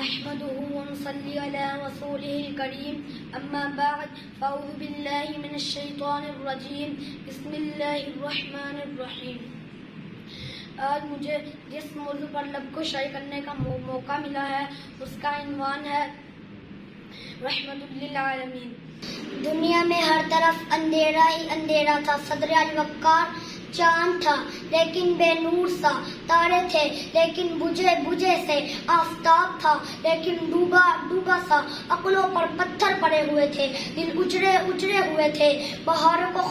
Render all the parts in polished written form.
نحمده ونصلي على رسوله الكريم أما بعد فأعوذ بالله من الشيطان الرجيم بسم الله الرحمن الرحیم. آج مجھے جس موضوع پر لب کو شائع کرنے کا موقع ملا ہے اس کا عنوان ہے رحمت للعالمین. دنیا میں ہر طرف اندھیرا ہی اندھیرا تھا. صدر الوقار چاند تھا لیکن بے نور سا، تارے تھے لیکن بجھے بجھے سے، آفتاب تھا لیکن ڈوبا ڈوبا سا، عقلوں پر پتھر پڑے ہوئے تھے، دل اجڑے اجڑے ہوئے تھے. بہاروں کو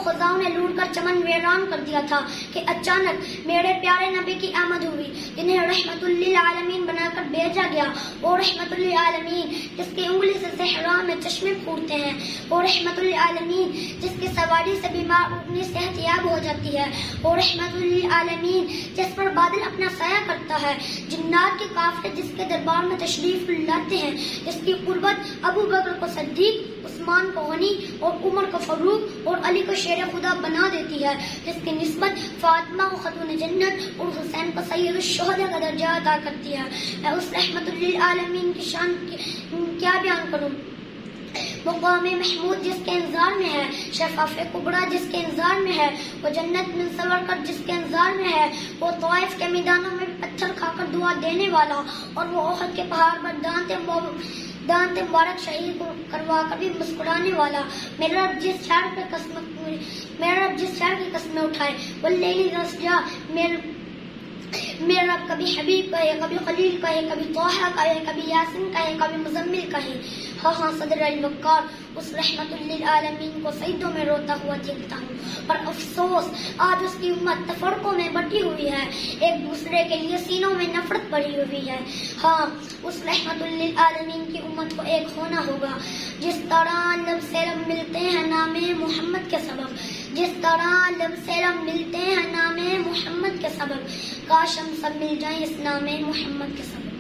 خزاؤں نے لوٹ کر چمن ویران کر دیا تھا کہ اچانک میرے پیارے نبی کی آمد ہوئی جنہیں رحمت للعالمین بنا کر بھیجا گیا. وہ رحمت للعالمین جس کی انگلی سے صحرا میں چشمے پھوٹتے ہیں، وہ رحمت للعالمین جس کی سواری سے بیمار اپنی صحت یاب ہو جاتی ہے، وہ رحمت للعالمین جس پر بادل اپنا سایہ کرتا ہے، جنات کے قافلے جس کے دربار میں تشریف لاتے ہیں، جس کی قربت ابو بکر کو صدیق، عثمان کو غنی اور عمر کو فاروق اور علی کو شیر خدا بنا دیتی ہے، جس کی نسبت فاطمہ کو خاتون جنت اور حسین کو سید الشہداء کا درجہ عطا کرتی ہے. میں اس رحمت للعالمین کی شان کیا بیان کروں. مقام محمود جس کے انتظار میں ہے، شفاف کبریٰ جس کے انتظار میں ہے، وہ جنت میں سور کر جس کے انتظار میں ہے، وہ طائف کے میدانوں میں پتھر کھا کر دعا دینے والا اور وہ احد کے پہاڑ پر دانت مبارک شہید کروا کر بھی مسکرانے والا. میرا رب جس شہر کی قسمیں اٹھائے، واللیل اذا سجا، میرا رب کبھی حبیب کہے، کبھی خلیل کہے، کبھی طٰہٰ کہے، کبھی یاسین کہے، کبھی مزمل کہے. ہاں صدر الوقار اس رحمت للعالمین کو سجدوں میں روتا ہوا دیکھتا ہوں، پر افسوس آج اس کی امت تفرقوں میں بٹی ہوئی ہے، ایک دوسرے کے لیے سینوں میں نفرت بڑھی ہوئی ہے. ہاں اس رحمت للعالمین کی امت کو ایک ہونا ہوگا. جس طرح لب سے لب ملتے ہیں نام محمد کے سبب، جس طرح لب سے لب ملتے ہیں نام محمد کے سبب، کاش ہم سب مل جائیں اس نام محمد کے سبب.